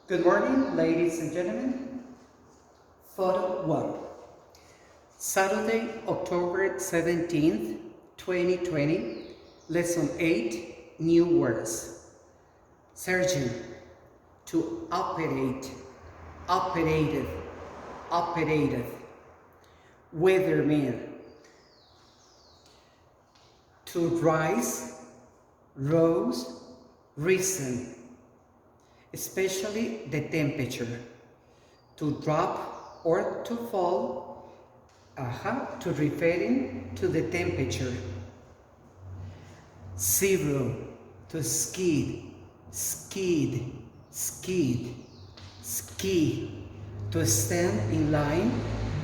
Good morning, ladies and gentlemen. Photo 1. Saturday, October 17th, 2020. Lesson 8, New Words. Surgeon, to operate, operated, operated. Weatherman, to rise, rose, risen. Especially the temperature. To drop or to fall, to referring to the temperature. Zero, to skid, skid, skid, ski, to stand in line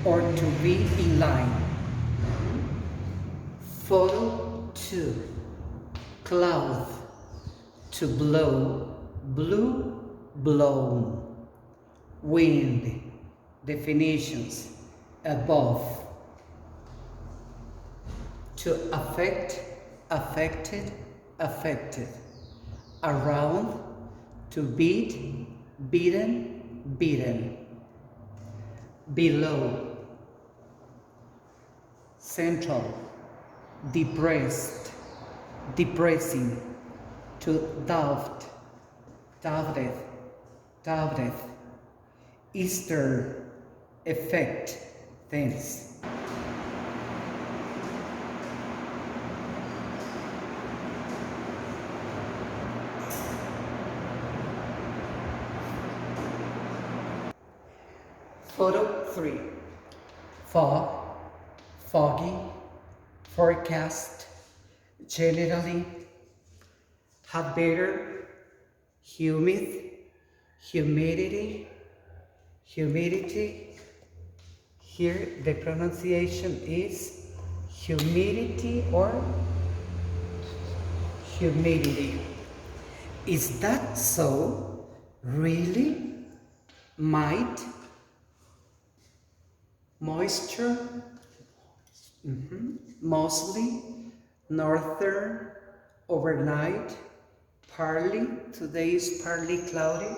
or to be in line. Photo 2, cloud, to blow, blue, blown. Wind, definitions, above. To affect, affected, affected. Around, to beat, beaten, beaten. Below, central, depressed, depressing. To doubt, doubted, doubted. Easter, effect, things. Photo 3. Fog, foggy, forecast, generally, have better, humid, humidity, humidity. Here the pronunciation is humidity or humidity. Is that so? Really? Might? Moisture? Mostly? Northern? Overnight? Partly? Today is partly cloudy.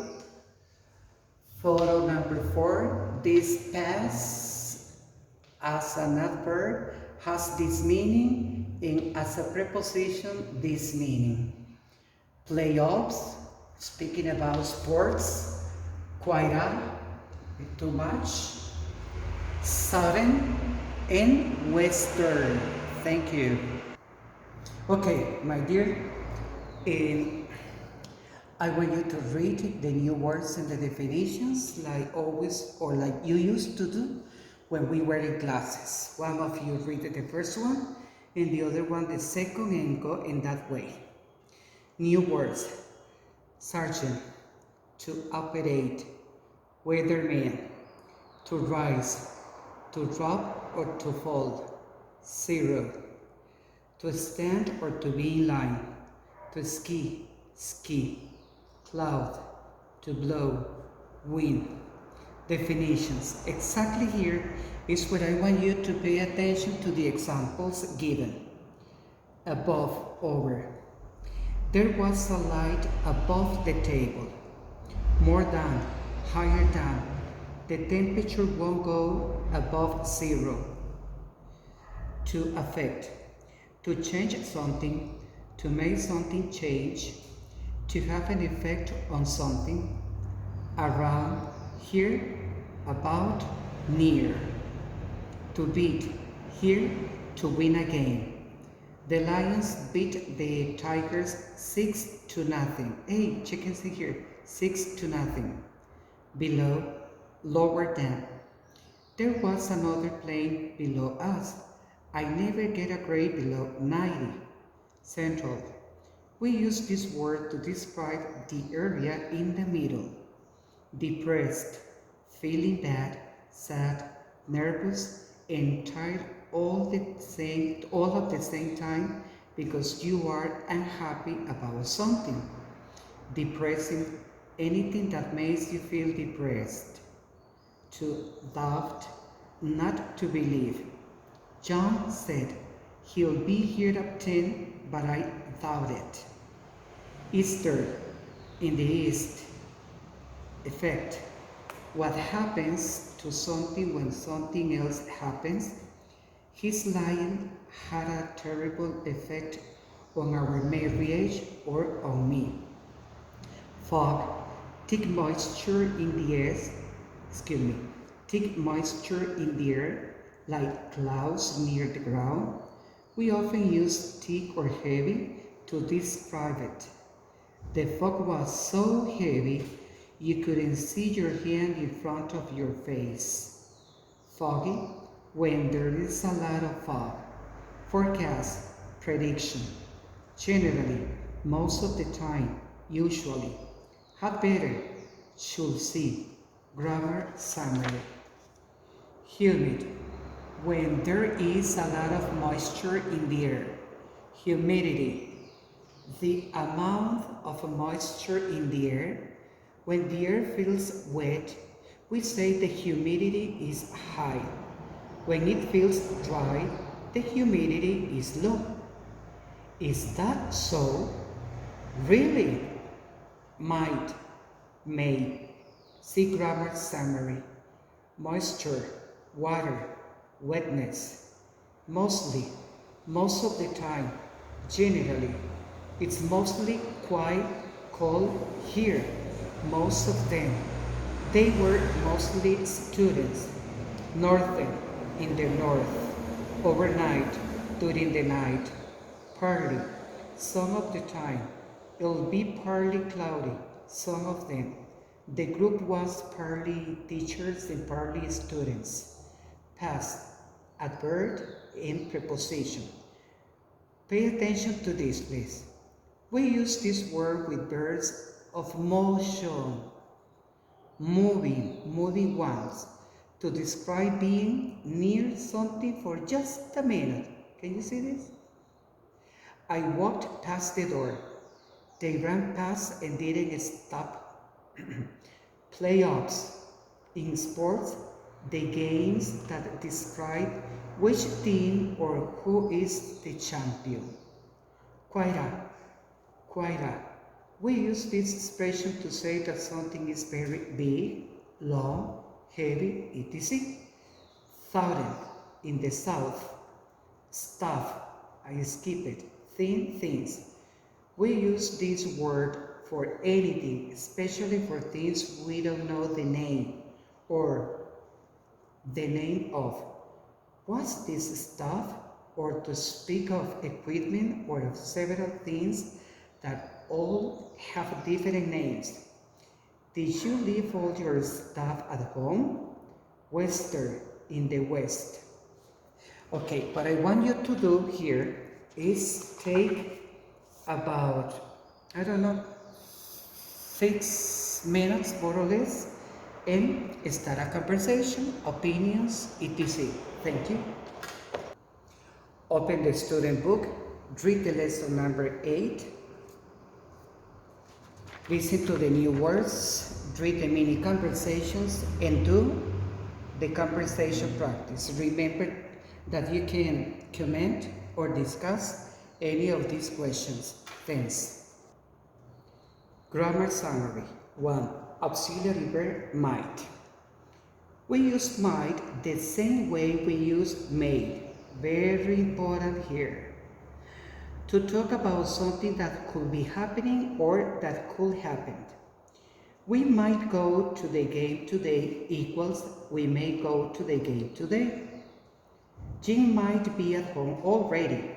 Photo number 4. This pass as an adverb has this meaning and as a preposition this meaning. Playoffs, speaking about sports, quite too much, sudden, and western. Thank you. Okay, my dear, I want you to read the new words and the definitions like always or like you used to do when we were in classes. One of you read the first one and the other one the second and go in that way. New words. Sergeant, to operate. Weatherman, to rise, to drop or to fall. Zero, to stand or to be in line. To ski, ski. Cloud, to blow, wind. Definitions. Exactly here is where I want you to pay attention to the examples given. Above, over. There was a light above the table. More than, higher than. The temperature won't go above zero. To affect. To change something, to make something change, to have an effect on something, around, here, about, near. To beat, here, to win a game. The Lions beat the Tigers 6-0. Hey, check and see here, 6-0. Below, lower than. There was another plane below us. I never get a grade below 90. Central. We use this word to describe the area in the middle. Depressed, feeling bad, sad, nervous, and tired all at the same time because you are unhappy about something. Depressing, anything that makes you feel depressed. To doubt, not to believe. John said, he'll be here at 10, but I doubt it. Easter, in the east. effect. What happens to something when something else happens? His lying had a terrible effect on our marriage or on me. Fog, thick moisture in the air, excuse me, thick moisture in the air, like clouds near the ground. We often use thick or heavy to describe it. The fog was so heavy you couldn't see your hand in front of your face. Foggy, when there is a lot of fog. Forecast, prediction. Generally, most of the time, usually. Had better, should see. Grammar summary. Humid, when there is a lot of moisture in the air. Humidity, the amount of moisture in the air. When the air feels wet, we say the humidity is high. When it feels dry, the humidity is low. Is that so? Really? Might, may. See grammar summary. Moisture, water, wetness. Mostly, most of the time, generally. It's mostly quite cold here, most of them. They were mostly students. Northern, in the north. Overnight, during the night. Partly, some of the time. It'll be partly cloudy, some of them. The group was partly teachers and partly students. Past, adverb, and preposition. Pay attention to this, please. We use this word with verbs of motion, moving ones, to describe being near something for just a minute. Can you see this? I walked past the door. They ran past and didn't stop. Playoffs. In sports, the games that describe which team or who is the champion. Quite a. We use this expression to say that something is very big, long, heavy, etc. Thousand, in the south. Stuff, I skip it. Thin things. We use this word for anything, especially for things we don't know the name or the name of. What's this stuff? Or to speak of equipment or of several things that all have different names. Did you leave all your stuff at home? Western, in the west. Okay, what I want you to do here is take about, I don't know, 6 minutes more or less and start a conversation, opinions, etc. Thank you. Open the student book, read the lesson number 8, listen to the new words, read the mini conversations, and do the conversation practice. Remember that you can comment or discuss any of these questions. Thanks. Grammar summary. 1. Auxiliary verb might. We use might the same way we use may. Very important here. To talk about something that could be happening or that could happen. We might go to the game today equals we may go to the game today. Jim might be at home already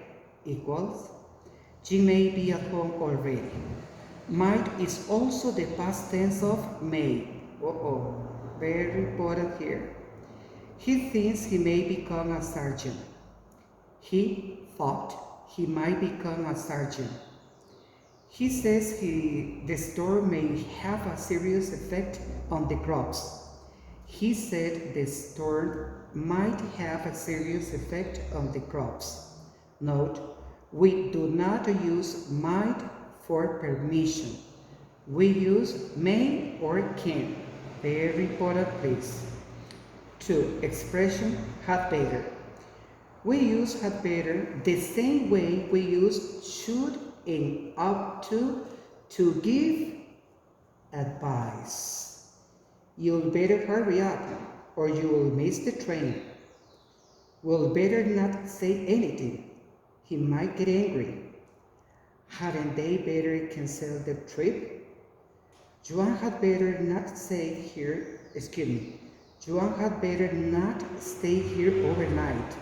equals Jim may be at home already. Might is also the past tense of may. Very important here. He thinks he may become a sergeant. He thought he might become a sergeant. He says the storm may have a serious effect on the crops. He said the storm might have a serious effect on the crops. Note, we do not use might for permission. We use may or can. Very important, please. 2. Expression had better. We use had better the same way we use should and ought to give advice. You'll better hurry up or you will miss the train. We'll better not say anything. He might get angry. Hadn't they better cancel the trip? Joan had better not stay here, Joan had better not stay here overnight.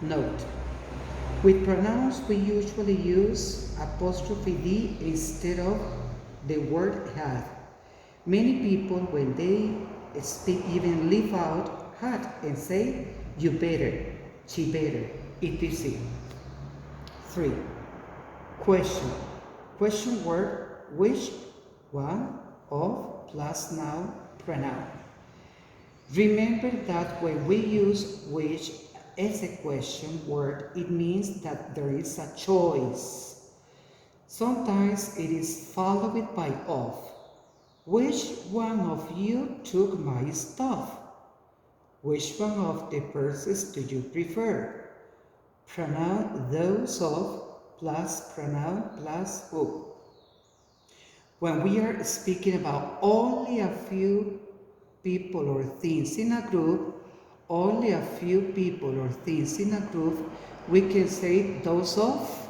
Note, with pronouns we usually use apostrophe D instead of the word had. Many people, when they speak, even leave out had and say, you better, she better, etc. 3. Question. Question word, which one of plus noun pronoun. Remember that when we use which as a question word, it means that there is a choice. Sometimes it is followed by of. Which one of you took my stuff? Which one of the persons do you prefer? Pronoun those of plus pronoun plus who. When we are speaking about only a few people or things in a group, only a few people or things in a group, we can say those of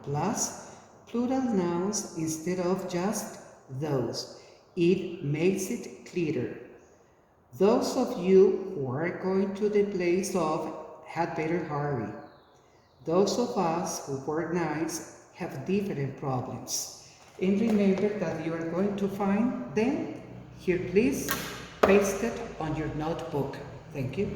plus plural nouns instead of just those. It makes it clearer. Those of you who are going to the place of had better hurry. Those of us who work nights have different problems. And remember that you are going to find them here, please paste it on your notebook. Thank you.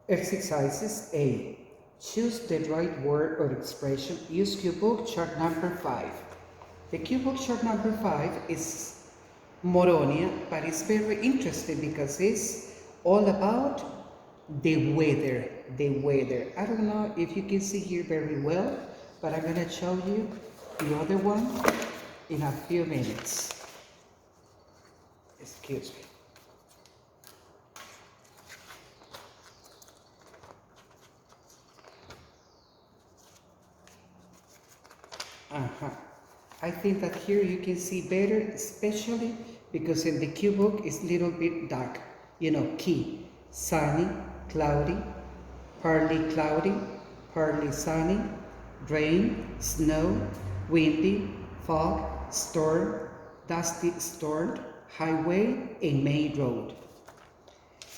Exercises A. Choose the right word or expression. Use cue book chart number 5. The cue book chart number 5 is Moronia, but it's very interesting because it's all about the weather. I don't know if you can see here very well, but I'm going to show you the other one in a few minutes. Excuse me. I think that here you can see better, especially because in the cue book it's a little bit dark. You know, key, sunny, cloudy, partly sunny, rain, snow, windy, fog, storm, dusty storm, highway, and main road.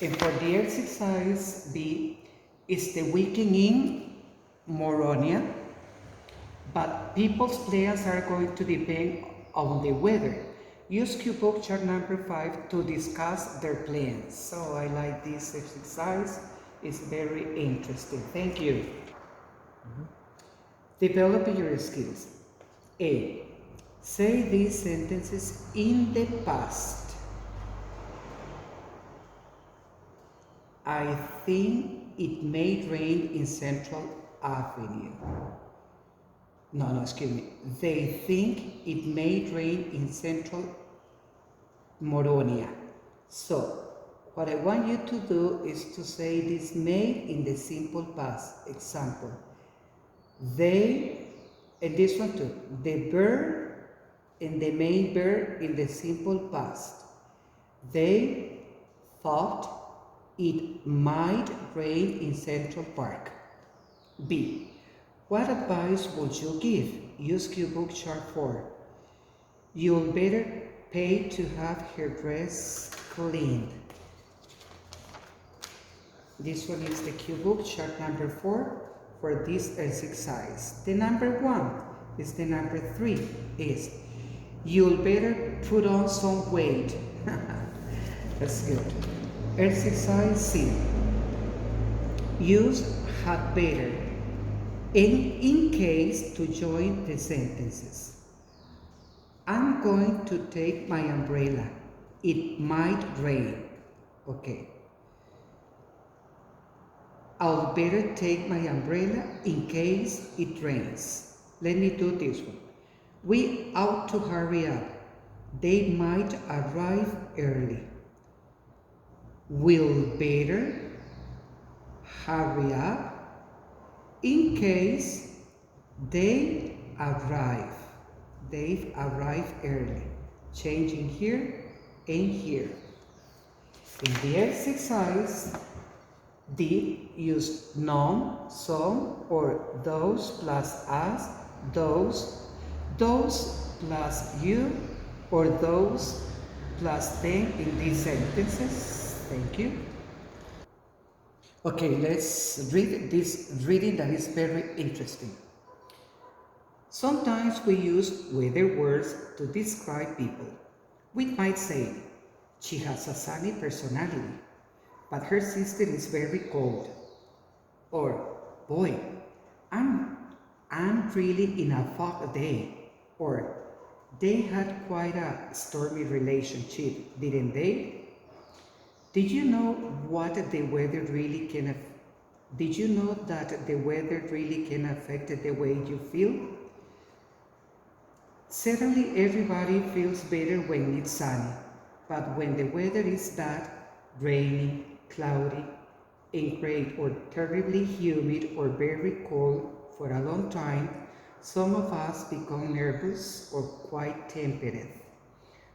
And for the exercise B, is the weekend in Moronia, but people's plans are going to depend on the weather. Use cue book chart number 5 to discuss their plans. So I like this exercise. It's very interesting. Thank you. Develop your skills. A. Say these sentences in the past. I think it may rain in Central Avenue. No, excuse me. They think it may rain in Central Moronia. So, what I want you to do is to say this may in the simple past. Example. They, and this one too. The verb and the main verb in the simple past. They thought it might rain in Central Park. B. What advice would you give? Use cue book chart 4. You'll better pay to have her dress cleaned. This one is the cue book chart number 4 for this exercise. The number 1 is the number 3 is you'll better put on some weight. That's good. Exercise C. Use had better and in case to join the sentences. I'm going to take my umbrella. It might rain. Okay. I'll better take my umbrella in case it rains. Let me do this one. We ought to hurry up. They might arrive early. We'll better hurry up in case they've arrived early. changing here and here. In the exercise, did use none, some, or those plus us, those plus you, or those plus them in these sentences. Thank you. Okay, let's read this reading that is very interesting. Sometimes we use weather words to describe people. We might say, she has a sunny personality, but her sister is very cold. Or, boy, I'm, I'm really in a fog day. Or, they had quite a stormy relationship, didn't they? Did you know what the weather really can Did you know that the weather really can affect the way you feel? Certainly everybody feels better when it's sunny, but when the weather is bad, rainy, cloudy, and gray or terribly humid or very cold for a long time, some of us become nervous or quite temperate.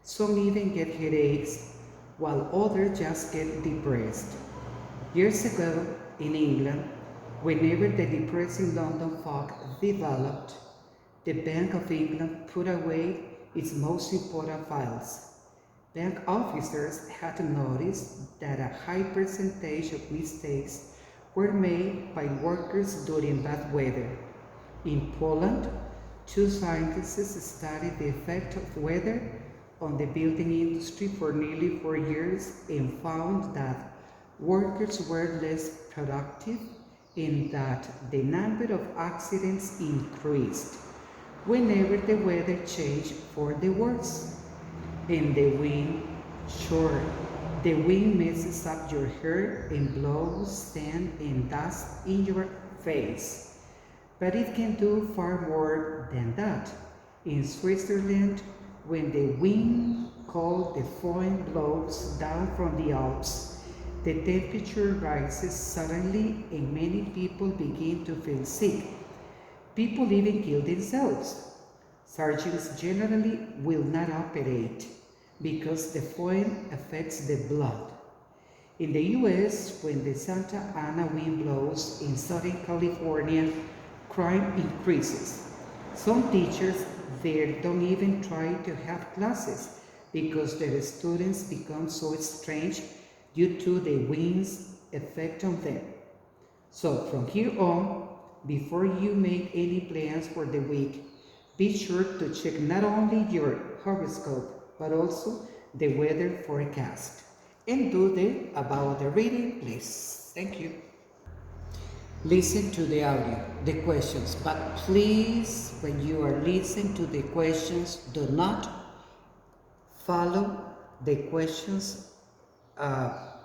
Some even get headaches, while others just get depressed. Years ago, in England, whenever the depressing London fog developed, the Bank of England put away its most important files. Bank officers had noticed that a high percentage of mistakes were made by workers during bad weather. In Poland, two scientists studied the effect of weather on the building industry for nearly 4 years and found that workers were less productive and that the number of accidents increased whenever the weather changed for the worse. And the wind, sure, the wind messes up your hair and blows sand and dust in your face. But it can do far more than that. In Switzerland, when the wind called the foehn blows down from the Alps, the temperature rises suddenly and many people begin to feel sick. People even kill themselves. Surgeons generally will not operate because the foehn affects the blood. In the US, when the Santa Ana wind blows in Southern California, crime increases. Some teachers there don't even try to have classes because their students become so strange due to the wind's effect on them. So from here on, before you make any plans for the week, be sure to check not only your horoscope, but also the weather forecast. And do about the reading, please. Thank you. Listen to the audio, the questions, but please, when you are listening to the questions, do not follow the questions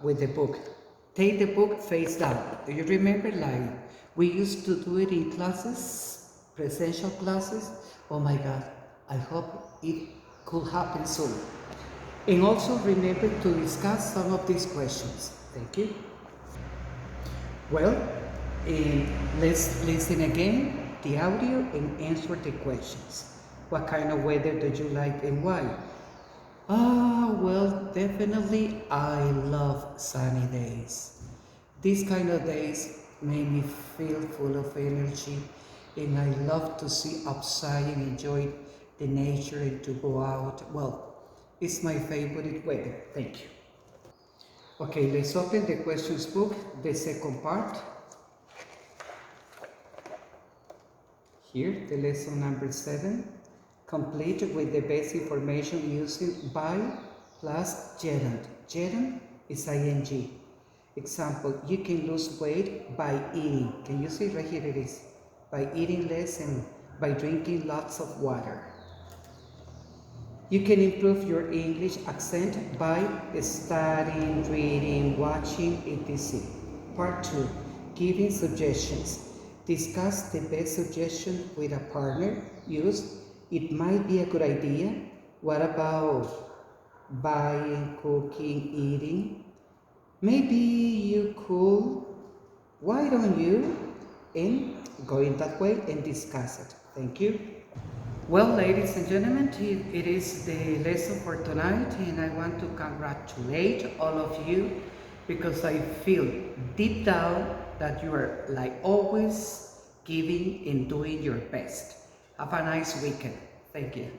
with the book. Take the book face down. Do you remember, like we used to do it in classes, presential classes? Oh my God, I hope it could happen soon. And also remember to discuss some of these questions. Thank you. Well, let's listen again the audio and answer the questions. What kind of weather do you like and why? Well, definitely I love sunny days. These kind of days make me feel full of energy and I love to see outside and enjoy the nature and to go out. Well, it's my favorite weather. Thank you. Okay, let's open the questions book, the second part. Here, the lesson number 7. Complete with the basic information using by plus gerund. Gerund is ing. Example, you can lose weight by eating. Can you see right here it is? By eating less and by drinking lots of water. You can improve your English accent by studying, reading, watching, etc. Part 2. Giving suggestions. Discuss the best suggestion with a partner. Use, it might be a good idea. What about buying, cooking, eating? Maybe you could. Why don't you? And going that way and discuss it. Thank you. Well, ladies and gentlemen, it is the lesson for tonight, and I want to congratulate all of you because I feel deep down that you are, like always, giving and doing your best. Have a nice weekend. Thank you.